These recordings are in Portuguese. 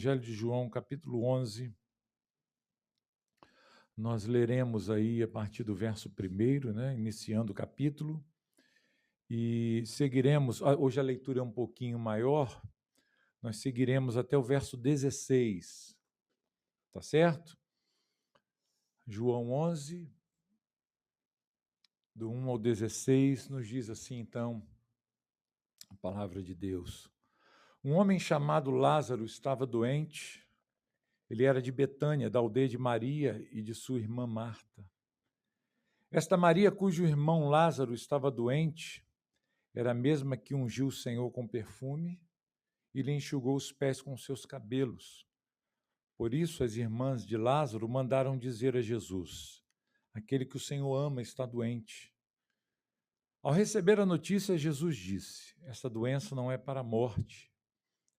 Evangelho de João, capítulo 11. Nós leremos aí a partir do verso 1, né, iniciando o capítulo, e seguiremos, hoje a leitura é um pouquinho maior, nós seguiremos até o verso 16, tá certo? João 11, do 1 ao 16, nos diz assim, então, a palavra de Deus. Um homem chamado Lázaro estava doente. Ele era de Betânia, da aldeia de Maria e de sua irmã Marta. Esta Maria, cujo irmão Lázaro estava doente, era a mesma que ungiu o Senhor com perfume e lhe enxugou os pés com seus cabelos. Por isso, as irmãs de Lázaro mandaram dizer a Jesus: aquele que o Senhor ama está doente. Ao receber a notícia, Jesus disse: esta doença não é para a morte,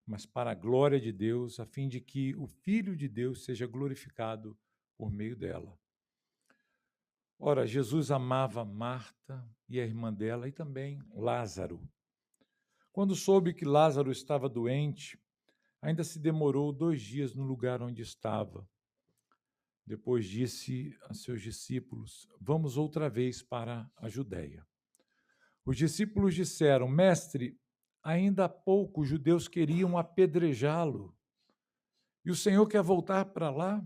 mas para a glória de Deus, a fim de que o Filho de Deus seja glorificado por meio dela. Ora, Jesus amava Marta e a irmã dela e também Lázaro. Quando soube que Lázaro estava doente, ainda se demorou 2 dias no lugar onde estava. Depois disse a seus discípulos: vamos outra vez para a Judéia. Os discípulos disseram: Mestre, ainda há pouco os judeus queriam apedrejá-lo. E o Senhor quer voltar para lá?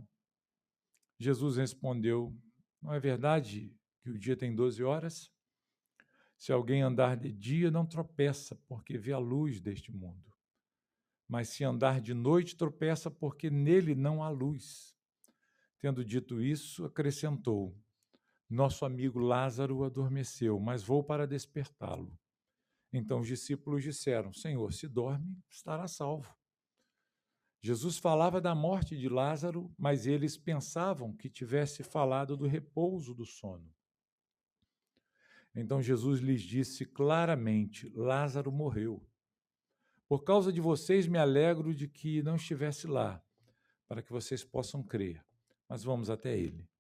Jesus respondeu: não é verdade que o dia tem 12 horas? Se alguém andar de dia, não tropeça, porque vê a luz deste mundo. Mas se andar de noite, tropeça, porque nele não há luz. Tendo dito isso, acrescentou: nosso amigo Lázaro adormeceu, mas vou para despertá-lo. Então os discípulos disseram: Senhor, se dorme, estará salvo. Jesus falava da morte de Lázaro, mas eles pensavam que tivesse falado do repouso do sono. Então Jesus lhes disse claramente: Lázaro morreu. Por causa de vocês, me alegro de que não estivesse lá, para que vocês possam crer. Mas vamos até ele.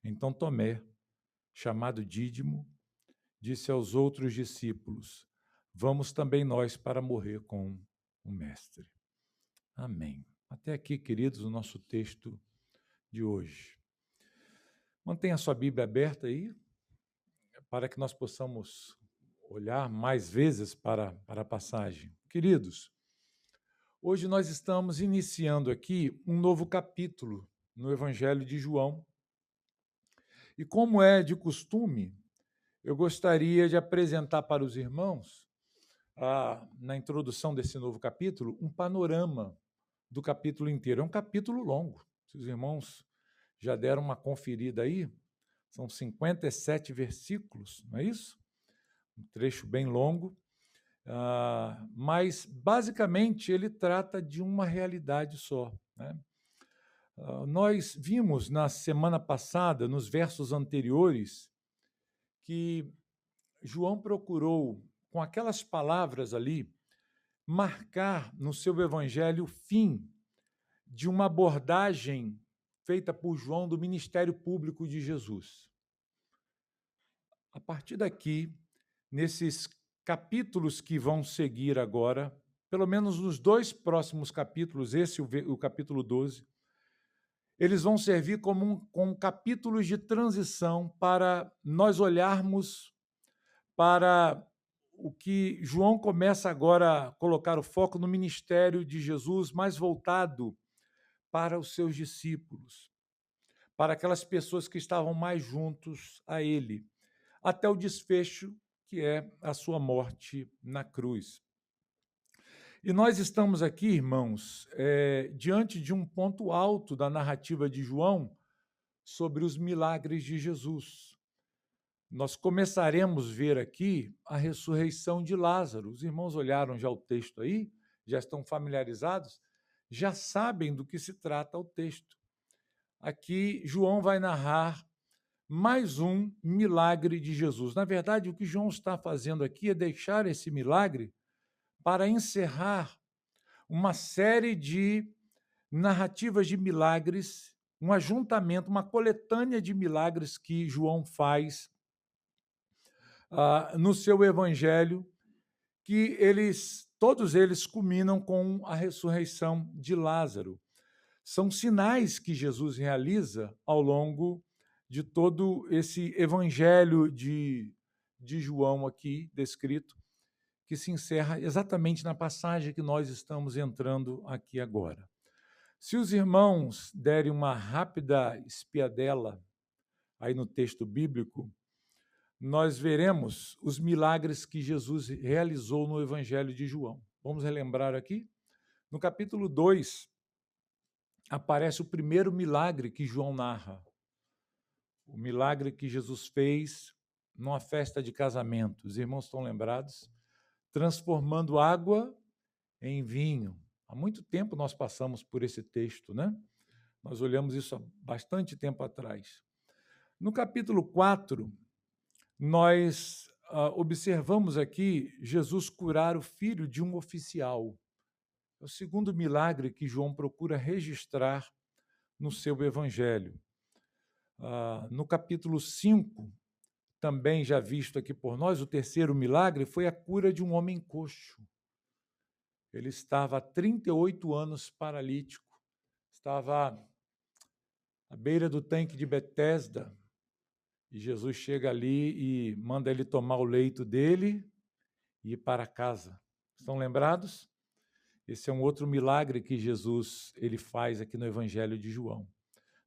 Então Tomé, chamado Dídimo, disse aos outros discípulos: vamos também nós para morrer com o Mestre. Amém. Até aqui, queridos, o nosso texto de hoje. Mantenha a sua Bíblia aberta aí, para que nós possamos olhar mais vezes para a passagem. Queridos, hoje nós estamos iniciando aqui um novo capítulo no Evangelho de João. E como é de costume, eu gostaria de apresentar para os irmãos, na introdução desse novo capítulo, um panorama do capítulo inteiro. É um capítulo longo. Se os irmãos já deram uma conferida aí, são 57 versículos, não é isso? Um trecho bem longo, mas basicamente ele trata de uma realidade só, né? Nós vimos na semana passada, nos versos anteriores, que João procurou, com aquelas palavras ali, marcar no seu evangelho o fim de uma abordagem feita por João do ministério público de Jesus. A partir daqui, nesses capítulos que vão seguir agora, pelo menos nos 2 próximos capítulos, esse o capítulo 12, eles vão servir como capítulos de transição para nós olharmos para o que João começa agora a colocar o foco no ministério de Jesus, mais voltado para os seus discípulos, para aquelas pessoas que estavam mais juntos a ele, até o desfecho, que é a sua morte na cruz. E nós estamos aqui, irmãos, diante de um ponto alto da narrativa de João sobre os milagres de Jesus. Nós começaremos a ver aqui a ressurreição de Lázaro. Os irmãos olharam já o texto aí, já estão familiarizados, já sabem do que se trata o texto. Aqui, João vai narrar mais um milagre de Jesus. Na verdade, o que João está fazendo aqui é deixar esse milagre para encerrar uma série de narrativas de milagres, um ajuntamento, uma coletânea de milagres que João faz no seu evangelho, que eles todos eles culminam com a ressurreição de Lázaro. São sinais que Jesus realiza ao longo de todo esse evangelho de João aqui descrito, que se encerra exatamente na passagem que nós estamos entrando aqui agora. Se os irmãos derem uma rápida espiadela aí no texto bíblico, nós veremos os milagres que Jesus realizou no Evangelho de João. Vamos relembrar aqui? No capítulo 2, aparece o primeiro milagre que João narra. O milagre que Jesus fez numa festa de casamento. Os irmãos estão lembrados? Transformando água em vinho. Há muito tempo nós passamos por esse texto, né? Nós olhamos isso há bastante tempo atrás. No capítulo 4, nós observamos aqui Jesus curar o filho de um oficial. É o segundo milagre que João procura registrar no seu evangelho. No capítulo 5, também já visto aqui por nós, o terceiro milagre foi a cura de um homem coxo. Ele estava há 38 anos paralítico, estava à beira do tanque de Betesda, e Jesus chega ali e manda ele tomar o leito dele e ir para casa. Estão lembrados? Esse é um outro milagre que Jesus ele faz aqui no Evangelho de João.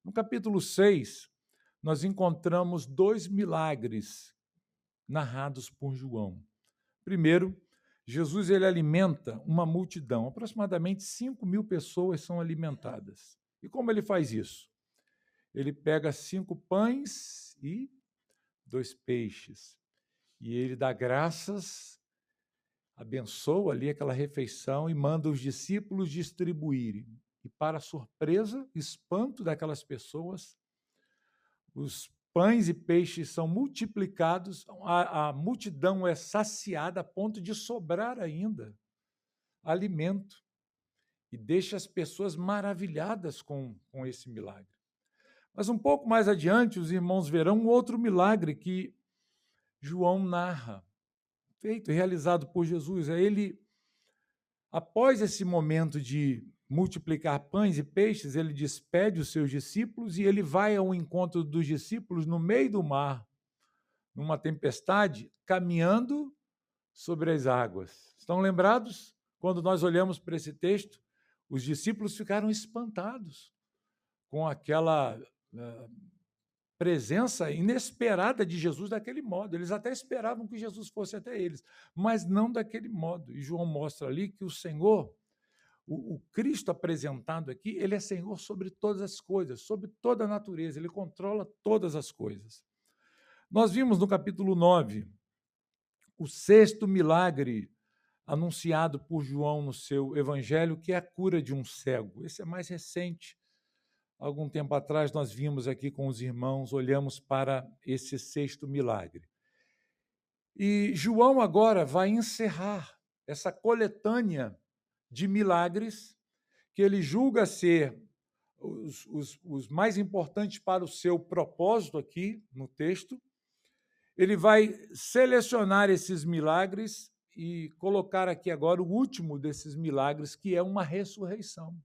No capítulo 6, nós encontramos 2 milagres narrados por João. Primeiro, Jesus ele alimenta uma multidão, aproximadamente 5.000 pessoas são alimentadas. E como ele faz isso? Ele pega 5 pães e 2 peixes, e ele dá graças, abençoa ali aquela refeição e manda os discípulos distribuírem. E para surpresa, espanto daquelas pessoas, os pães e peixes são multiplicados, a multidão é saciada a ponto de sobrar ainda alimento, e deixa as pessoas maravilhadas com esse milagre. Mas um pouco mais adiante, os irmãos verão um outro milagre que João narra, feito e realizado por Jesus. Ele, após esse momento de multiplicar pães e peixes, ele despede os seus discípulos e ele vai ao encontro dos discípulos no meio do mar, numa tempestade, caminhando sobre as águas. Estão lembrados? Quando nós olhamos para esse texto, os discípulos ficaram espantados com aquela presença inesperada de Jesus daquele modo. Eles até esperavam que Jesus fosse até eles, mas não daquele modo. E João mostra ali que o Senhor, o Cristo apresentado aqui, ele é Senhor sobre todas as coisas, sobre toda a natureza, ele controla todas as coisas. Nós vimos no capítulo 9 o 6º milagre anunciado por João no seu evangelho, que é a cura de um cego. Esse é mais recente. Algum tempo atrás nós vimos aqui com os irmãos, olhamos para esse 6º milagre. E João agora vai encerrar essa coletânea de milagres que ele julga ser os mais importantes para o seu propósito aqui no texto. Ele vai selecionar esses milagres e colocar aqui agora o último desses milagres, que é uma ressurreição.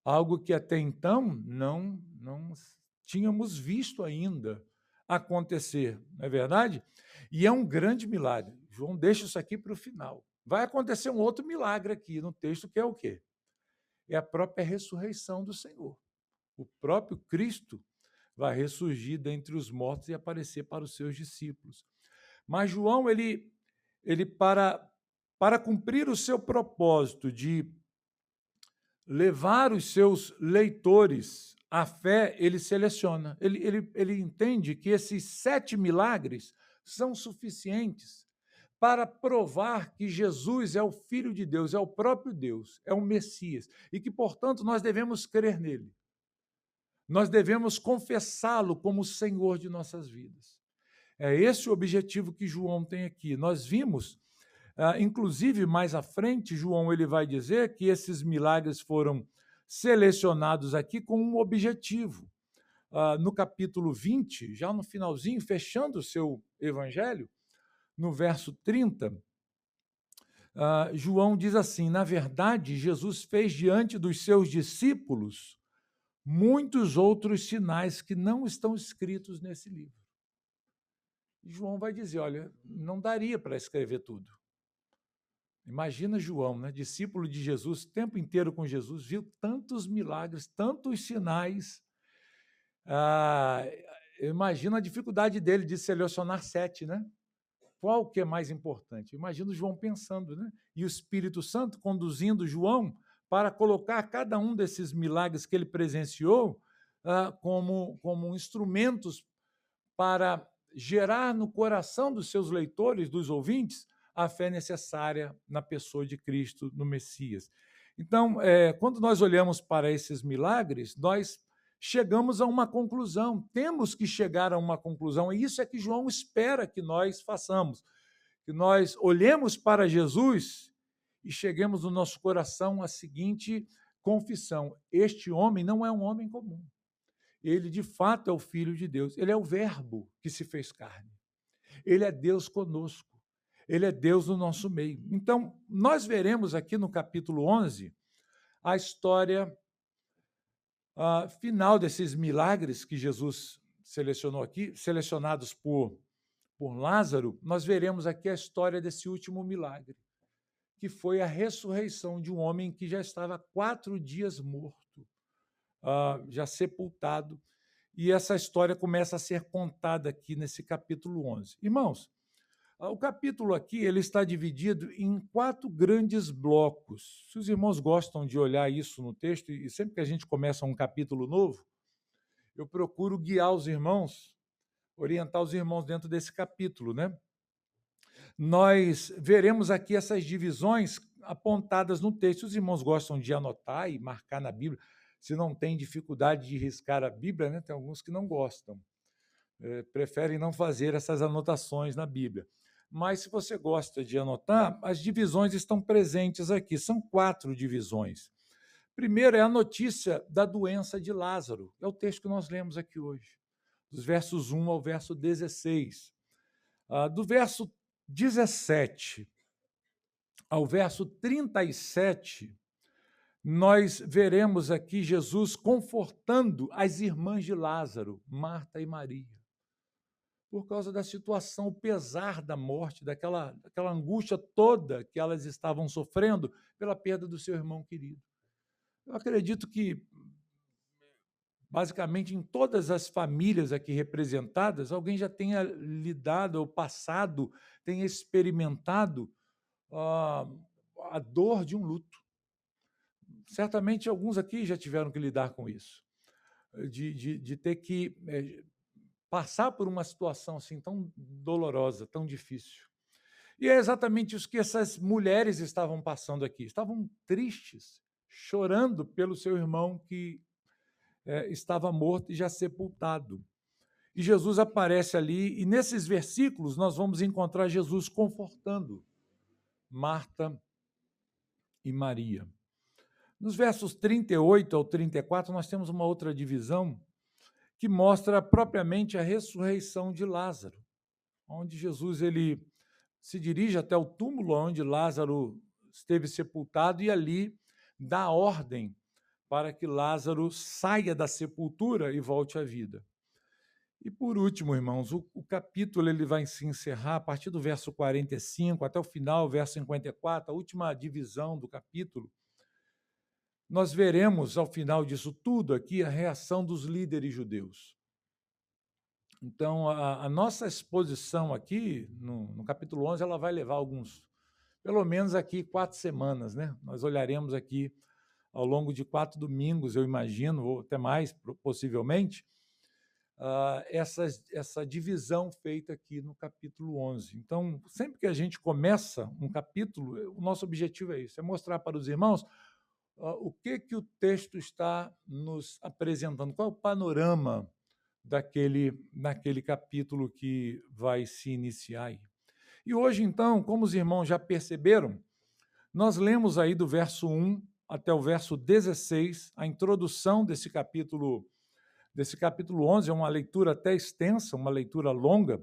Algo que até então não tínhamos visto ainda acontecer, não é verdade? E é um grande milagre. João deixa isso aqui para o final. Vai acontecer um outro milagre aqui no texto, que é o quê? É a própria ressurreição do Senhor. O próprio Cristo vai ressurgir dentre os mortos e aparecer para os seus discípulos. Mas João, ele para cumprir o seu propósito de levar os seus leitores à fé, ele seleciona. Ele entende que esses 7 milagres são suficientes para provar que Jesus é o Filho de Deus, é o próprio Deus, é o Messias, e que, portanto, nós devemos crer nele. Nós devemos confessá-lo como o Senhor de nossas vidas. É esse o objetivo que João tem aqui. Nós vimos, inclusive mais à frente, João ele vai dizer que esses milagres foram selecionados aqui com um objetivo. No capítulo 20, já no finalzinho, fechando o seu evangelho, no verso 30, João diz assim: na verdade, Jesus fez diante dos seus discípulos muitos outros sinais que não estão escritos nesse livro. E João vai dizer: olha, não daria para escrever tudo. Imagina João, né, discípulo de Jesus, o tempo inteiro com Jesus, viu tantos milagres, tantos sinais. Eu imagino a dificuldade dele de selecionar 7, né? Qual que é mais importante? Imagino João pensando, né? E o Espírito Santo conduzindo João para colocar cada um desses milagres que ele presenciou como instrumentos para gerar no coração dos seus leitores, dos ouvintes, a fé necessária na pessoa de Cristo, no Messias. Então, quando nós olhamos para esses milagres, nós chegamos a uma conclusão, temos que chegar a uma conclusão, e isso é que João espera que nós façamos, que nós olhemos para Jesus e cheguemos no nosso coração a seguinte confissão: este homem não é um homem comum. Ele, de fato, é o Filho de Deus. Ele é o Verbo que se fez carne. Ele é Deus conosco. Ele é Deus no nosso meio. Então, nós veremos aqui no capítulo 11 a história final desses milagres que Jesus selecionou aqui, selecionados por Lázaro. Nós veremos aqui a história desse último milagre, que foi a ressurreição de um homem que já estava 4 dias morto, já sepultado. E essa história começa a ser contada aqui nesse capítulo 11. Irmãos, o capítulo aqui ele está dividido em 4 grandes blocos. Se os irmãos gostam de olhar isso no texto, e sempre que a gente começa um capítulo novo, eu procuro guiar os irmãos, orientar os irmãos dentro desse capítulo, né? Nós veremos aqui essas divisões apontadas no texto. Os irmãos gostam de anotar e marcar na Bíblia. Se não tem dificuldade de riscar a Bíblia, né? Tem alguns que não gostam, preferem não fazer essas anotações na Bíblia. Mas, se você gosta de anotar, as divisões estão presentes aqui. São 4 divisões. Primeiro é a notícia da doença de Lázaro. É o texto que nós lemos aqui hoje, dos versos 1 ao verso 16. Do verso 17 ao verso 37, nós veremos aqui Jesus confortando as irmãs de Lázaro, Marta e Maria, por causa da situação, o pesar da morte, daquela angústia toda que elas estavam sofrendo pela perda do seu irmão querido. Eu acredito que, basicamente, em todas as famílias aqui representadas, alguém já tenha lidado ou passado, tenha experimentado a dor de um luto. Certamente alguns aqui já tiveram que lidar com isso, de ter que passar por uma situação assim tão dolorosa, tão difícil. E é exatamente isso que essas mulheres estavam passando aqui. Estavam tristes, chorando pelo seu irmão que estava morto e já sepultado. E Jesus aparece ali, e nesses versículos nós vamos encontrar Jesus confortando Marta e Maria. Nos versos 38 ao 34, nós temos uma outra divisão que mostra propriamente a ressurreição de Lázaro, onde Jesus ele se dirige até o túmulo onde Lázaro esteve sepultado e ali dá ordem para que Lázaro saia da sepultura e volte à vida. E por último, irmãos, o capítulo ele vai se encerrar a partir do verso 45 até o final, verso 54, a última divisão do capítulo. Nós veremos, ao final disso tudo aqui, a reação dos líderes judeus. Então, a nossa exposição aqui, no capítulo 11, ela vai levar pelo menos aqui 4 semanas, né? Nós olharemos aqui ao longo de 4 domingos, eu imagino, ou até mais, possivelmente, essa divisão feita aqui no capítulo 11. Então, sempre que a gente começa um capítulo, o nosso objetivo é isso, é mostrar para os irmãos o que o texto está nos apresentando, qual é o panorama daquele capítulo que vai se iniciar aí. E hoje, então, como os irmãos já perceberam, nós lemos aí do verso 1 até o verso 16, a introdução desse capítulo 11, é uma leitura até extensa, uma leitura longa,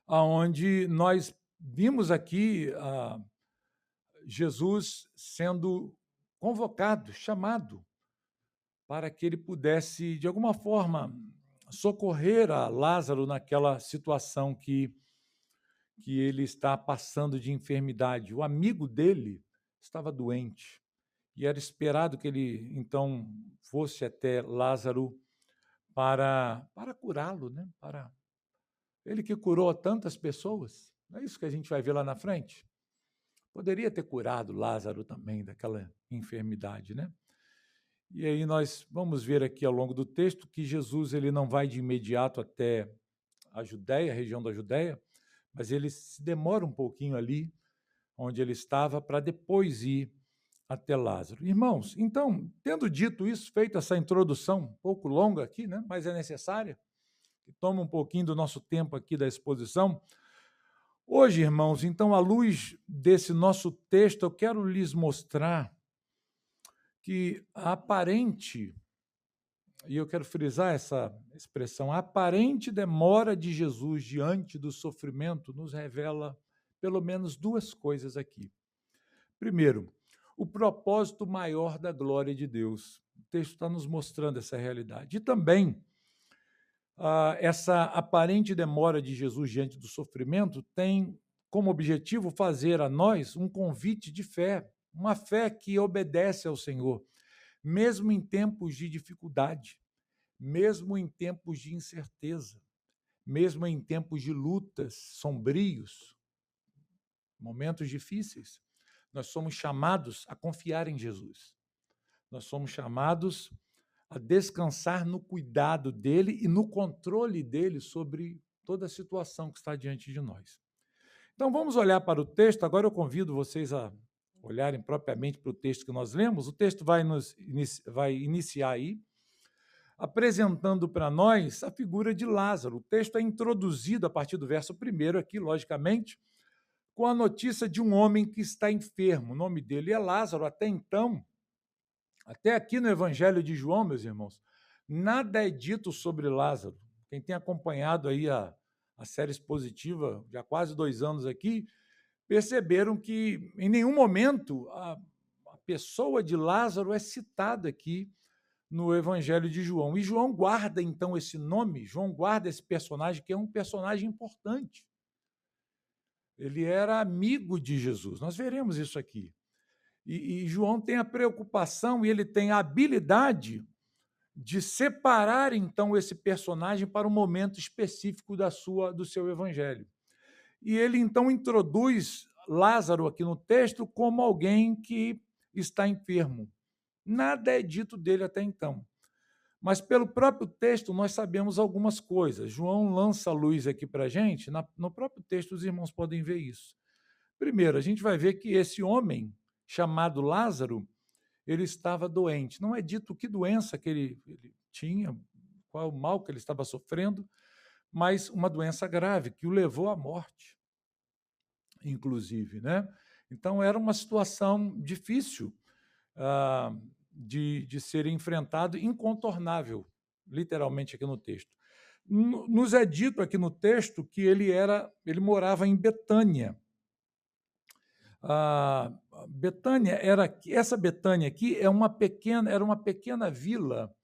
onde nós vimos aqui Jesus sendo convocado, chamado, para que ele pudesse, de alguma forma, socorrer a Lázaro naquela situação que ele está passando de enfermidade. O amigo dele estava doente e era esperado que ele, então, fosse até Lázaro para curá-lo, né? Para ele que curou tantas pessoas. Não é isso que a gente vai ver lá na frente? Poderia ter curado Lázaro também daquela enfermidade, né? E aí nós vamos ver aqui ao longo do texto que Jesus ele não vai de imediato até a Judéia, a região da Judéia, mas ele se demora um pouquinho ali onde ele estava para depois ir até Lázaro. Irmãos, então, tendo dito isso, feita essa introdução um pouco longa aqui, né, mas é necessária, que toma um pouquinho do nosso tempo aqui da exposição. Hoje, irmãos, então, à luz desse nosso texto, eu quero lhes mostrar que a aparente, e eu quero frisar essa expressão, a aparente demora de Jesus diante do sofrimento nos revela pelo menos duas coisas aqui. Primeiro, o propósito maior da glória de Deus. O texto está nos mostrando essa realidade. E também, essa aparente demora de Jesus diante do sofrimento tem como objetivo fazer a nós um convite de fé, uma fé que obedece ao Senhor, mesmo em tempos de dificuldade, mesmo em tempos de incerteza, mesmo em tempos de lutas sombrios, momentos difíceis. Nós somos chamados a confiar em Jesus. Nós somos chamados a descansar no cuidado dele e no controle dele sobre toda a situação que está diante de nós. Então, vamos olhar para o texto. Agora eu convido vocês a olharem propriamente para o texto que nós lemos. O texto vai iniciar aí, apresentando para nós a figura de Lázaro. O texto é introduzido a partir do verso 1 aqui, logicamente, com a notícia de um homem que está enfermo. O nome dele é Lázaro. Até então, até aqui no Evangelho de João, meus irmãos, nada é dito sobre Lázaro. Quem tem acompanhado aí a série expositiva, já há quase 2 anos aqui, perceberam que em nenhum momento a pessoa de Lázaro é citada aqui no Evangelho de João. E João guarda, então, esse nome, João guarda esse personagem, que é um personagem importante. Ele era amigo de Jesus, nós veremos isso aqui. E João tem a preocupação e ele tem a habilidade de separar, então, esse personagem para um momento específico do seu evangelho. E ele, então, introduz Lázaro aqui no texto como alguém que está enfermo. Nada é dito dele até então. Mas, pelo próprio texto, nós sabemos algumas coisas. João lança a luz aqui para a gente. No próprio texto, os irmãos podem ver isso. Primeiro, a gente vai ver que esse homem, chamado Lázaro, ele estava doente. Não é dito que doença que ele tinha, qual o mal que ele estava sofrendo, mas uma doença grave que o levou à morte, inclusive, né? Então, era uma situação difícil de ser enfrentado, incontornável, literalmente aqui no texto. Nos é dito aqui no texto que ele morava em Betânia. Betânia essa Betânia aqui era uma pequena vila,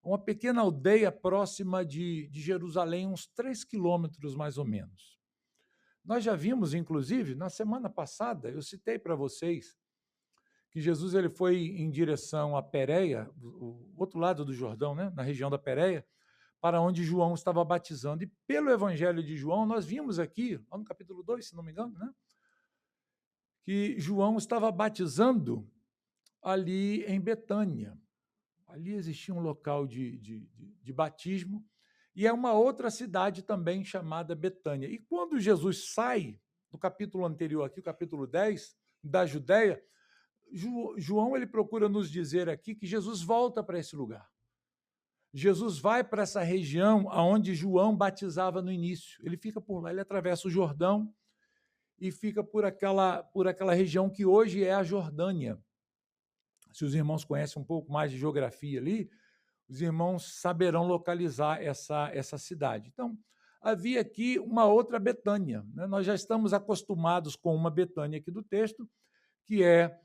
uma pequena aldeia próxima de Jerusalém, uns 3 quilômetros mais ou menos. Nós já vimos, inclusive, na semana passada, eu citei para vocês que Jesus ele foi em direção a Pérea, o outro lado do Jordão, né, na região da Pérea, para onde João estava batizando. E pelo Evangelho de João, nós vimos aqui, lá no capítulo 2, se não me engano, né, que João estava batizando ali em Betânia. Ali existia um local de batismo, e é uma outra cidade também chamada Betânia. E quando Jesus sai, no capítulo anterior aqui, o capítulo 10, da Judéia, João ele procura nos dizer aqui que Jesus volta para esse lugar. Jesus vai para essa região onde João batizava no início. Ele fica por lá, ele atravessa o Jordão e fica por aquela região que hoje é a Jordânia. Se os irmãos conhecem um pouco mais de geografia ali, os irmãos saberão localizar essa cidade. Então, havia aqui uma outra Betânia, né? Nós já estamos acostumados com uma Betânia aqui do texto, que é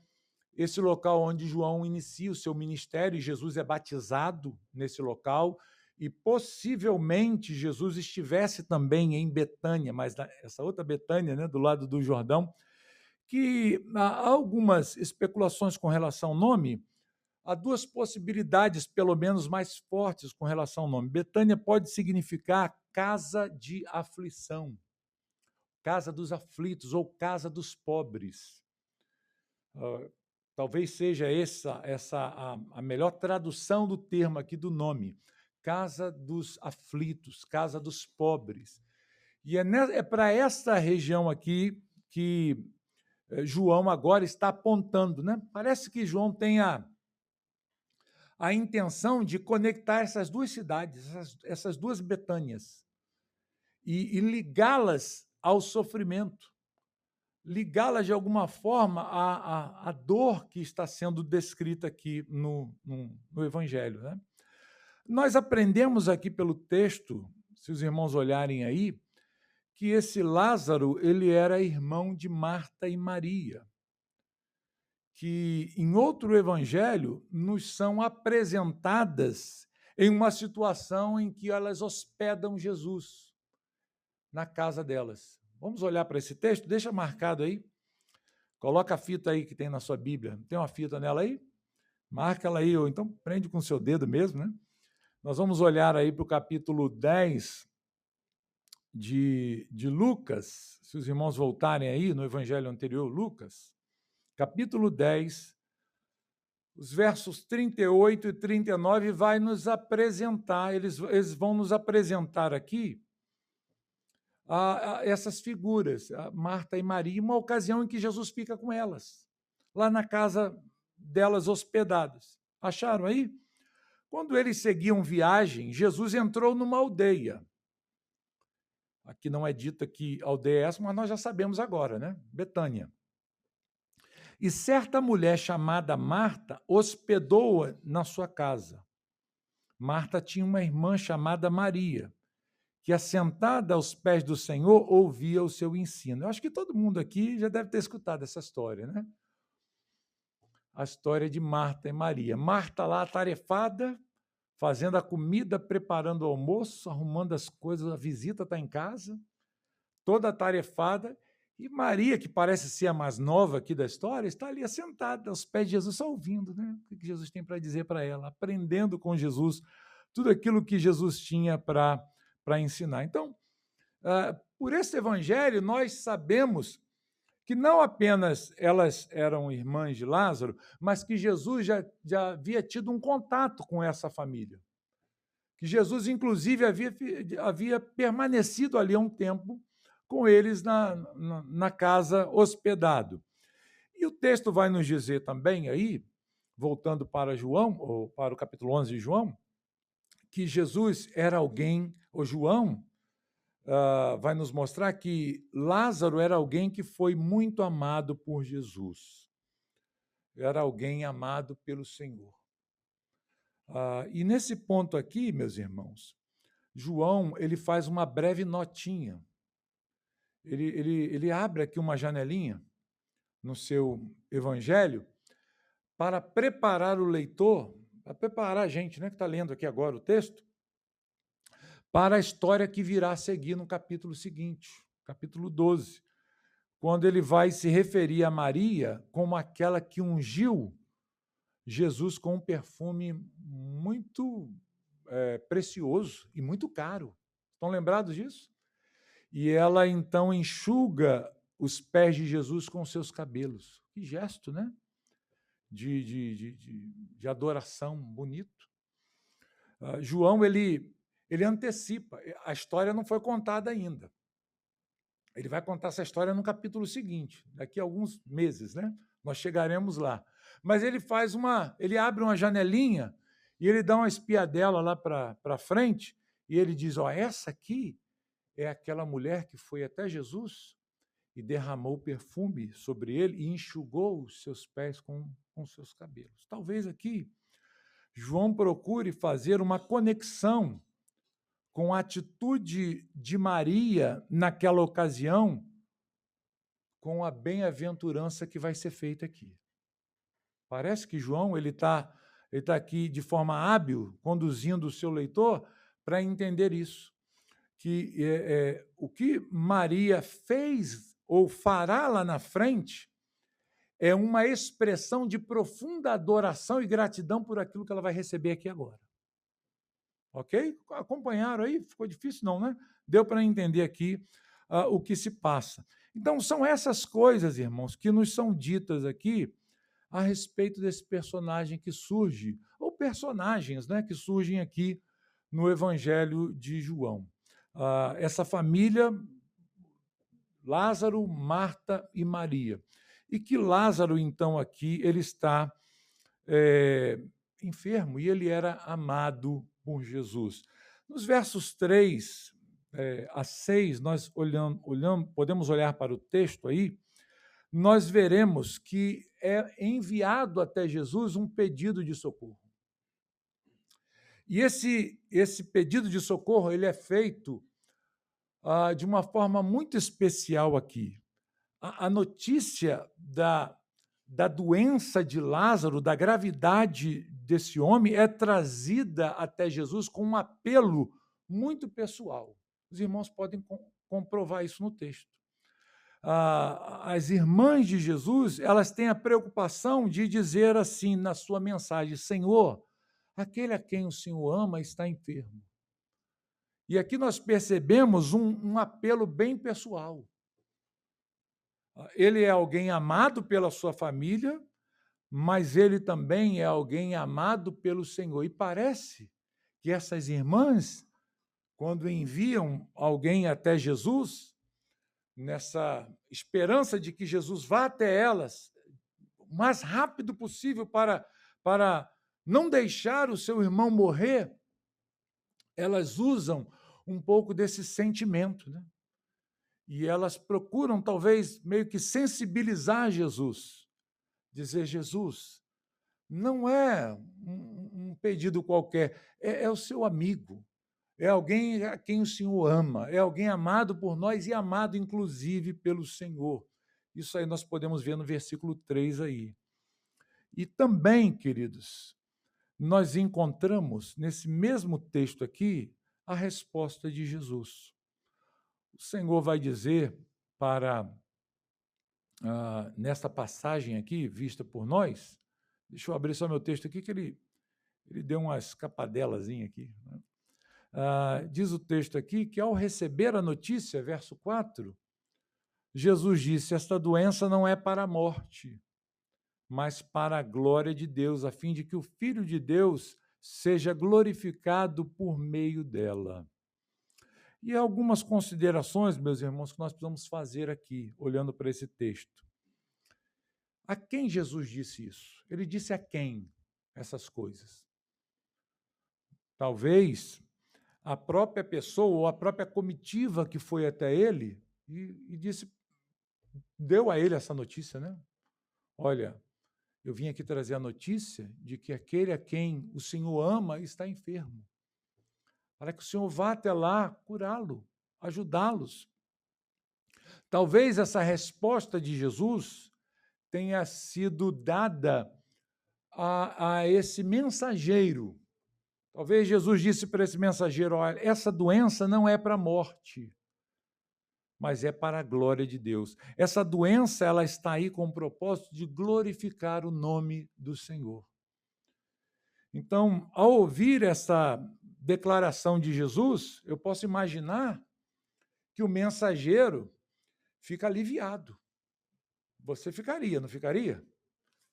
esse local onde João inicia o seu ministério, e Jesus é batizado nesse local, e possivelmente Jesus estivesse também em Betânia, mas essa outra Betânia, né, do lado do Jordão, que há algumas especulações com relação ao nome. Há duas possibilidades, pelo menos mais fortes, com relação ao nome. Betânia pode significar casa de aflição, casa dos aflitos ou casa dos pobres. Talvez seja essa a melhor tradução do termo aqui do nome. Casa dos aflitos, casa dos pobres. E é para essa região aqui que João agora está apontando, né? Parece que João tem a intenção de conectar essas duas cidades, essas duas Betânias, e ligá-las ao sofrimento, ligá-las de alguma forma à dor que está sendo descrita aqui no Evangelho, né? Nós aprendemos aqui pelo texto, se os irmãos olharem aí, que esse Lázaro ele era irmão de Marta e Maria, que em outro evangelho nos são apresentadas em uma situação em que elas hospedam Jesus na casa delas. Vamos olhar para esse texto? Deixa marcado aí. Coloca a fita aí que tem na sua Bíblia. Tem uma fita nela aí? Marca ela aí, ou então prende com o seu dedo mesmo, né? Nós vamos olhar aí para o capítulo 10 de Lucas, se os irmãos voltarem aí no evangelho anterior, Lucas, capítulo 10, os versos 38 e 39 vai nos apresentar, eles vão nos apresentar aqui essas figuras, Marta e Maria, uma ocasião em que Jesus fica com elas, lá na casa delas hospedadas. Acharam aí? Quando eles seguiam viagem, Jesus entrou numa aldeia. Aqui não é dita que aldeia é essa, mas nós já sabemos agora, né? Betânia. E certa mulher chamada Marta hospedou-a na sua casa. Marta tinha uma irmã chamada Maria, que, assentada aos pés do Senhor, ouvia o seu ensino. Eu acho que todo mundo aqui já deve ter escutado essa história, né? A história de Marta e Maria. Marta lá atarefada, fazendo a comida, preparando o almoço, arrumando as coisas, a visita está em casa, toda atarefada. E Maria, que parece ser a mais nova aqui da história, está ali assentada aos pés de Jesus, só ouvindo, né? O que Jesus tem para dizer para ela, aprendendo com Jesus tudo aquilo que Jesus tinha para ensinar. Então, por esse evangelho, nós sabemos que não apenas elas eram irmãs de Lázaro, mas que Jesus já havia tido um contato com essa família. Que Jesus, inclusive, havia permanecido ali há um tempo com eles na casa hospedado. E o texto vai nos dizer também aí, voltando para João, ou para o capítulo 11 de João, que Jesus era alguém, ou João vai nos mostrar que Lázaro era alguém que foi muito amado por Jesus. Era alguém amado pelo Senhor. E nesse ponto aqui, meus irmãos, João ele faz uma breve notinha. Ele abre aqui uma janelinha no seu evangelho para preparar o leitor, para preparar a gente, né, que está lendo aqui agora o texto, para a história que virá a seguir no capítulo seguinte, capítulo 12, quando ele vai se referir a Maria como aquela que ungiu Jesus com um perfume muito precioso e muito caro. Estão lembrados disso? E ela, então, enxuga os pés de Jesus com seus cabelos. Que gesto, né? De adoração bonito. João, ele antecipa. A história não foi contada ainda. Ele vai contar essa história no capítulo seguinte, daqui a alguns meses, né? Nós chegaremos lá. Mas ele abre uma janelinha e ele dá uma espiadela lá para frente e ele diz, essa aqui é aquela mulher que foi até Jesus e derramou perfume sobre ele e enxugou os seus pés com seus cabelos. Talvez aqui João procure fazer uma conexão com a atitude de Maria naquela ocasião com a bem-aventurança que vai ser feita aqui. Parece que João ele tá aqui de forma hábil, conduzindo o seu leitor para entender isso, que o que Maria fez ou fará lá na frente é uma expressão de profunda adoração e gratidão por aquilo que ela vai receber aqui agora. Ok? Acompanharam aí? Ficou difícil? Não, né? Deu para entender aqui o que se passa. Então, são essas coisas, irmãos, que nos são ditas aqui a respeito desse personagem que surge, ou personagens, né, que surgem aqui no Evangelho de João. Essa família, Lázaro, Marta e Maria. E que Lázaro, então, aqui, ele está enfermo e ele era amado por Jesus. Nos versos 3 a 6, nós podemos olhar para o texto aí, nós veremos que é enviado até Jesus um pedido de socorro. E esse pedido de socorro ele é feito de uma forma muito especial aqui. A notícia da doença de Lázaro, da gravidade desse homem, é trazida até Jesus com um apelo muito pessoal. Os irmãos podem comprovar isso no texto. As irmãs de Jesus, elas têm a preocupação de dizer assim na sua mensagem: Senhor, aquele a quem o Senhor ama está enfermo. E aqui nós percebemos um apelo bem pessoal. Ele é alguém amado pela sua família, mas ele também é alguém amado pelo Senhor. E parece que essas irmãs, quando enviam alguém até Jesus, nessa esperança de que Jesus vá até elas o mais rápido possível para não deixar o seu irmão morrer, elas usam um pouco desse sentimento, né? E elas procuram, talvez, meio que sensibilizar Jesus. Dizer, Jesus, não é um pedido qualquer, é o seu amigo, é alguém a quem o Senhor ama, é alguém amado por nós e amado, inclusive, pelo Senhor. Isso aí nós podemos ver no versículo 3 aí. E também, queridos, nós encontramos, nesse mesmo texto aqui, a resposta de Jesus. O Senhor vai dizer nesta passagem aqui, vista por nós, deixa eu abrir só meu texto aqui, que ele deu uma escapadelazinha aqui. Né? Diz o texto aqui que, ao receber a notícia, verso 4, Jesus disse: esta doença não é para a morte, mas para a glória de Deus, a fim de que o Filho de Deus seja glorificado por meio dela. E algumas considerações, meus irmãos, que nós precisamos fazer aqui, olhando para esse texto. A quem Jesus disse isso? Ele disse a quem essas coisas? Talvez a própria pessoa ou a própria comitiva que foi até ele e disse, deu a ele essa notícia, né? Olha, eu vim aqui trazer a notícia de que aquele a quem o Senhor ama está enfermo. Para que o Senhor vá até lá curá-lo, ajudá-los. Talvez essa resposta de Jesus tenha sido dada a esse mensageiro. Talvez Jesus disse para esse mensageiro: olha, essa doença não é para a morte, mas é para a glória de Deus. Essa doença ela está aí com o propósito de glorificar o nome do Senhor. Então, ao ouvir essa declaração de Jesus, eu posso imaginar que o mensageiro fica aliviado. Você ficaria, não ficaria?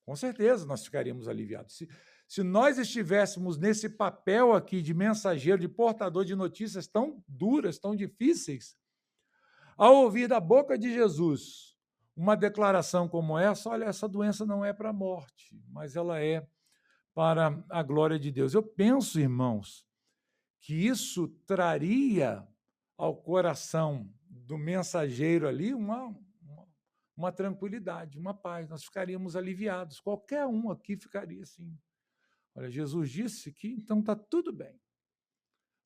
Com certeza nós ficaríamos aliviados. Se nós estivéssemos nesse papel aqui de mensageiro, de portador de notícias tão duras, tão difíceis, ao ouvir da boca de Jesus uma declaração como essa, olha, essa doença não é para a morte, mas ela é para a glória de Deus. Eu penso, irmãos, que isso traria ao coração do mensageiro ali uma tranquilidade, uma paz. Nós ficaríamos aliviados. Qualquer um aqui ficaria assim. Olha, Jesus disse que então está tudo bem.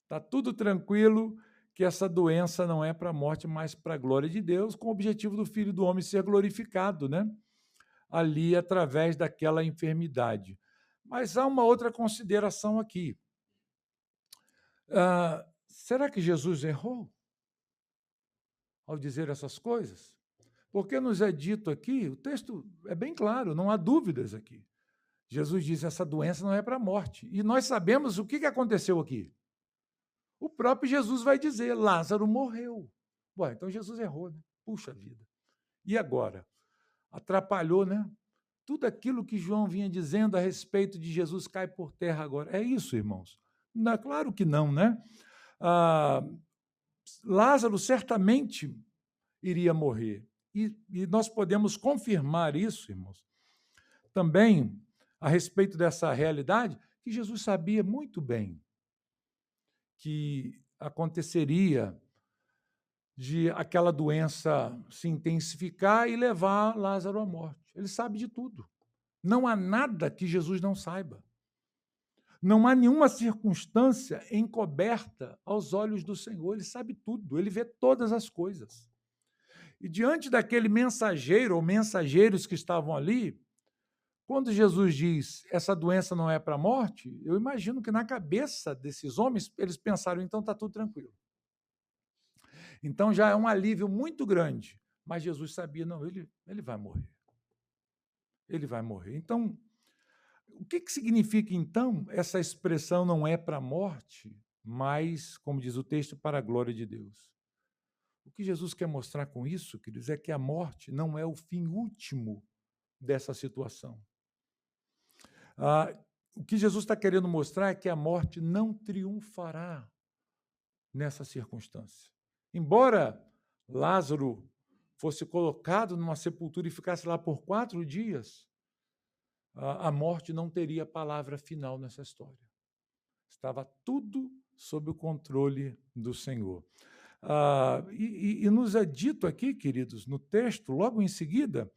Está tudo tranquilo, que essa doença não é para a morte, mas para a glória de Deus, com o objetivo do Filho do Homem ser glorificado, né? Ali através daquela enfermidade. Mas há uma outra consideração aqui. Será que Jesus errou ao dizer essas coisas? Porque nos é dito aqui, o texto é bem claro, não há dúvidas aqui. Jesus diz, essa doença não é para a morte. E nós sabemos o que aconteceu aqui. O próprio Jesus vai dizer, Lázaro morreu. Bom, então Jesus errou, né? Puxa vida. E agora? Atrapalhou, né? Tudo aquilo que João vinha dizendo a respeito de Jesus cai por terra agora. É isso, irmãos? Não, claro que não, né? Lázaro certamente iria morrer. E nós podemos confirmar isso, irmãos, também a respeito dessa realidade, que Jesus sabia muito bem que aconteceria de aquela doença se intensificar e levar Lázaro à morte. Ele sabe de tudo. Não há nada que Jesus não saiba. Não há nenhuma circunstância encoberta aos olhos do Senhor. Ele sabe tudo, ele vê todas as coisas. E diante daquele mensageiro ou mensageiros que estavam ali, quando Jesus diz, essa doença não é para a morte, eu imagino que na cabeça desses homens, eles pensaram, então está tudo tranquilo. Então já é um alívio muito grande. Mas Jesus sabia, não, ele vai morrer. Ele vai morrer. Então, o que significa, então, essa expressão não é para a morte, mas, como diz o texto, para a glória de Deus? O que Jesus quer mostrar com isso, queridos, é que a morte não é o fim último dessa situação. O que Jesus está querendo mostrar é que a morte não triunfará nessa circunstância. Embora Lázaro fosse colocado numa sepultura e ficasse lá por 4 dias, a morte não teria palavra final nessa história. Estava tudo sob o controle do Senhor. E nos é dito aqui, queridos, no texto, logo em seguida,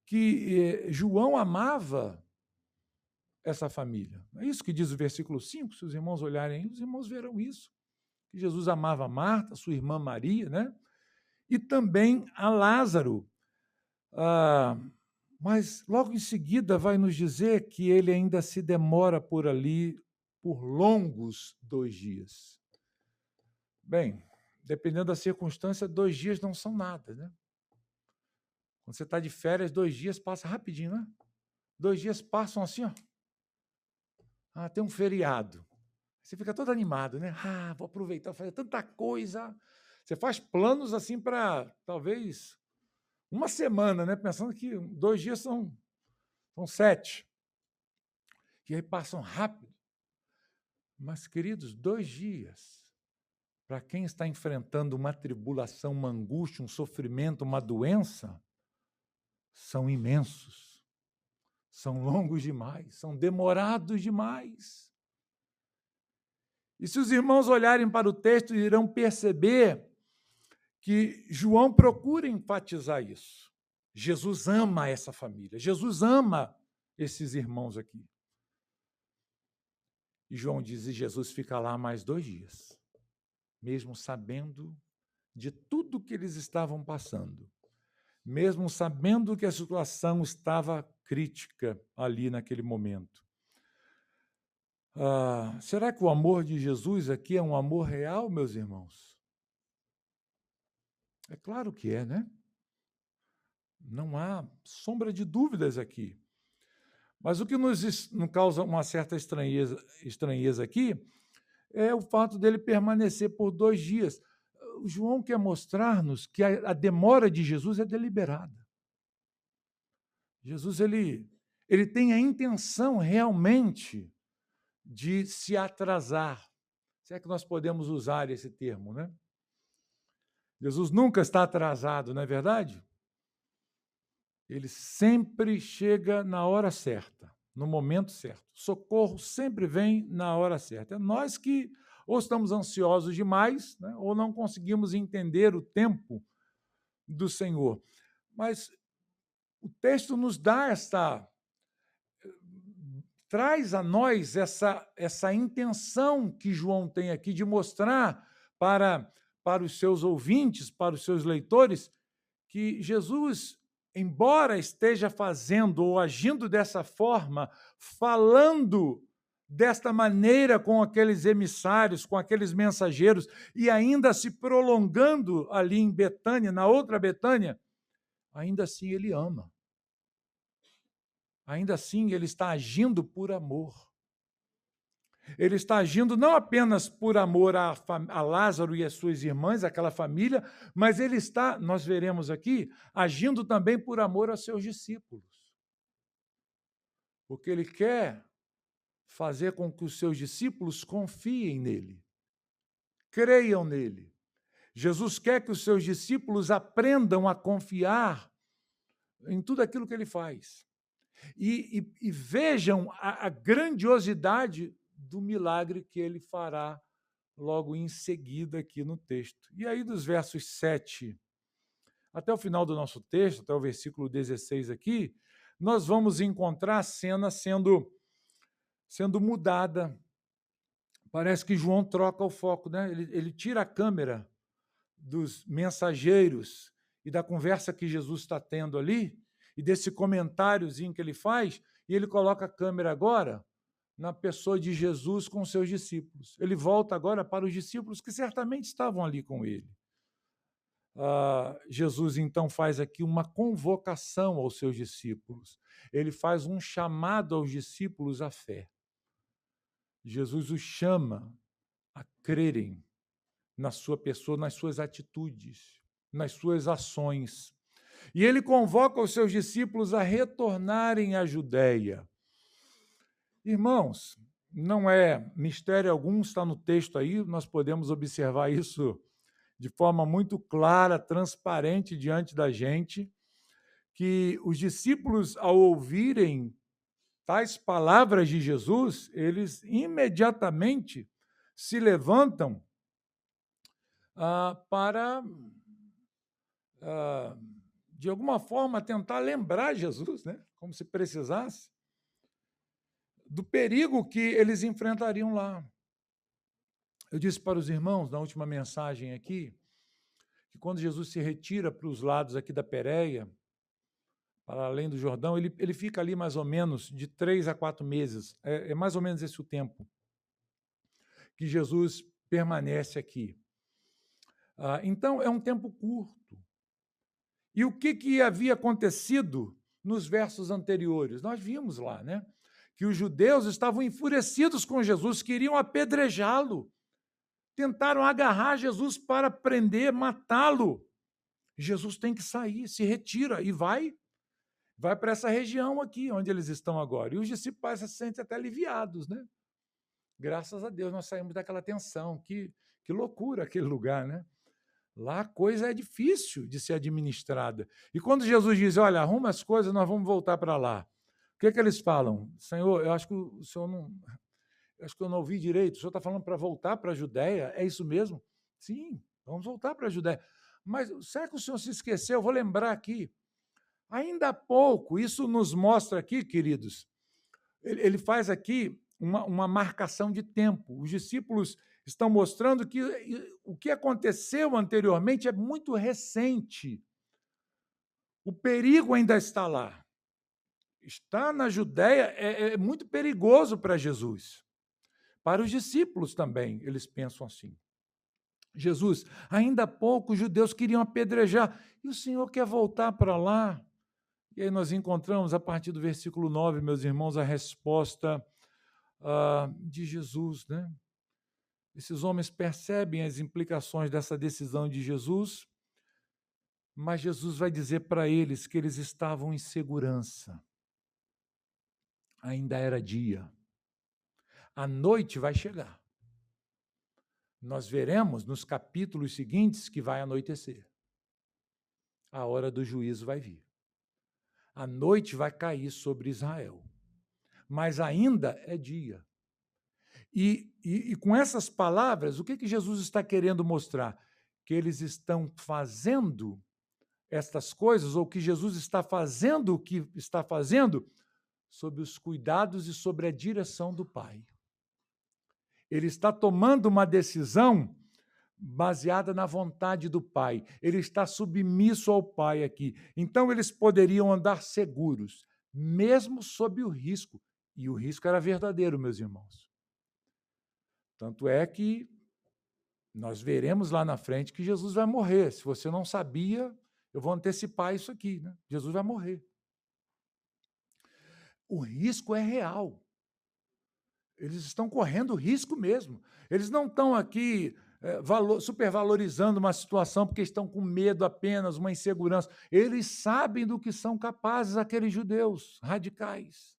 que João amava essa família. É isso que diz o versículo 5, se os irmãos olharem aí, os irmãos verão isso. Que Jesus amava Marta, sua irmã Maria, né? E também a Lázaro. Mas logo em seguida vai nos dizer que ele ainda se demora por ali por longos 2 dias. Bem, dependendo da circunstância, 2 dias não são nada, né? Quando você está de férias, 2 dias passa rapidinho, né? 2 dias passam assim, ó. Tem um feriado. Você fica todo animado, né? Vou aproveitar, fazer tanta coisa. Você faz planos assim para, talvez, uma semana, né? Pensando que 2 dias são 7. E aí passam rápido. Mas, queridos, 2 dias, para quem está enfrentando uma tribulação, uma angústia, um sofrimento, uma doença, são imensos. São longos demais, são demorados demais. E se os irmãos olharem para o texto, irão perceber que João procura enfatizar isso. Jesus ama essa família, Jesus ama esses irmãos aqui. E João diz, e Jesus fica lá mais 2 dias, mesmo sabendo de tudo que eles estavam passando, mesmo sabendo que a situação estava crítica ali naquele momento. Será que o amor de Jesus aqui é um amor real, meus irmãos? É claro que é, né? Não há sombra de dúvidas aqui. Mas o que nos causa uma certa estranheza aqui é o fato dele permanecer por 2 dias. O João quer mostrar-nos que a demora de Jesus é deliberada. Jesus ele tem a intenção realmente de se atrasar. Se é que nós podemos usar esse termo, né? Jesus nunca está atrasado, não é verdade? Ele sempre chega na hora certa, no momento certo. Socorro sempre vem na hora certa. É nós que ou estamos ansiosos demais, né, ou não conseguimos entender o tempo do Senhor. Mas o texto nos dá traz a nós essa intenção que João tem aqui de mostrar para para os seus ouvintes, para os seus leitores, que Jesus, embora esteja fazendo ou agindo dessa forma, falando desta maneira com aqueles emissários, com aqueles mensageiros, e ainda se prolongando ali em Betânia, na outra Betânia, ainda assim ele ama. Ainda assim ele está agindo por amor. Ele está agindo não apenas por amor a Lázaro e as suas irmãs, aquela família, mas ele está, nós veremos aqui, agindo também por amor aos seus discípulos. Porque ele quer fazer com que os seus discípulos confiem nele, creiam nele. Jesus quer que os seus discípulos aprendam a confiar em tudo aquilo que ele faz. E vejam a grandiosidade do milagre que ele fará logo em seguida aqui no texto. E aí, dos versos 7 até o final do nosso texto, até o versículo 16 aqui, nós vamos encontrar a cena sendo mudada. Parece que João troca o foco, né? Ele tira a câmera dos mensageiros e da conversa que Jesus está tendo ali, e desse comentáriozinho que ele faz, e ele coloca a câmera agora na pessoa de Jesus com seus discípulos. Ele volta agora para os discípulos que certamente estavam ali com ele. Jesus, então, faz aqui uma convocação aos seus discípulos. Ele faz um chamado aos discípulos à fé. Jesus os chama a crerem na sua pessoa, nas suas atitudes, nas suas ações. E ele convoca os seus discípulos a retornarem à Judéia. Irmãos, não é mistério algum, está no texto aí, nós podemos observar isso de forma muito clara, transparente diante da gente, que os discípulos, ao ouvirem tais palavras de Jesus, eles imediatamente se levantam para, de alguma forma, tentar lembrar Jesus, né? Como se precisasse, do perigo que eles enfrentariam lá. Eu disse para os irmãos, na última mensagem aqui, que quando Jesus se retira para os lados aqui da Pérea, para além do Jordão, ele fica ali mais ou menos de 3 a 4 meses. É mais ou menos esse o tempo que Jesus permanece aqui. Então, é um tempo curto. E o que havia acontecido nos versos anteriores? Nós vimos lá, né? Que os judeus estavam enfurecidos com Jesus, queriam apedrejá-lo, tentaram agarrar Jesus para prender, matá-lo. Jesus tem que sair, se retira e vai para essa região aqui, onde eles estão agora. E os discípulos se sentem até aliviados, né? Graças a Deus nós saímos daquela tensão. Que loucura aquele lugar, né? Lá a coisa é difícil de ser administrada. E quando Jesus diz, olha, arruma as coisas, nós vamos voltar para lá. O que eles falam? Senhor, eu acho que o senhor não... Acho que eu não ouvi direito. O senhor está falando para voltar para a Judéia? É isso mesmo? Sim, vamos voltar para a Judéia. Mas será que o senhor se esqueceu? Eu vou lembrar aqui. Ainda há pouco, isso nos mostra aqui, queridos, ele faz aqui uma marcação de tempo. Os discípulos estão mostrando que o que aconteceu anteriormente é muito recente. O perigo ainda está lá. Estar na Judéia é muito perigoso para Jesus. Para os discípulos também, eles pensam assim. Jesus, ainda há pouco os judeus queriam apedrejar, e o Senhor quer voltar para lá. E aí nós encontramos, a partir do versículo 9, meus irmãos, a resposta de Jesus, né? Esses homens percebem as implicações dessa decisão de Jesus, mas Jesus vai dizer para eles que eles estavam em segurança. Ainda era dia. A noite vai chegar. Nós veremos nos capítulos seguintes que vai anoitecer. A hora do juízo vai vir. A noite vai cair sobre Israel. Mas ainda é dia. E com essas palavras, o que Jesus está querendo mostrar? Que eles estão fazendo estas coisas, ou que Jesus está fazendo o que está fazendo, sob os cuidados e sobre a direção do Pai. Ele está tomando uma decisão baseada na vontade do Pai. Ele está submisso ao Pai aqui. Então, eles poderiam andar seguros, mesmo sob o risco. E o risco era verdadeiro, meus irmãos. Tanto é que nós veremos lá na frente que Jesus vai morrer. Se você não sabia, eu vou antecipar isso aqui, né? Jesus vai morrer. O risco é real. Eles estão correndo risco mesmo. Eles não estão aqui supervalorizando uma situação porque estão com medo apenas, uma insegurança. Eles sabem do que são capazes aqueles judeus radicais.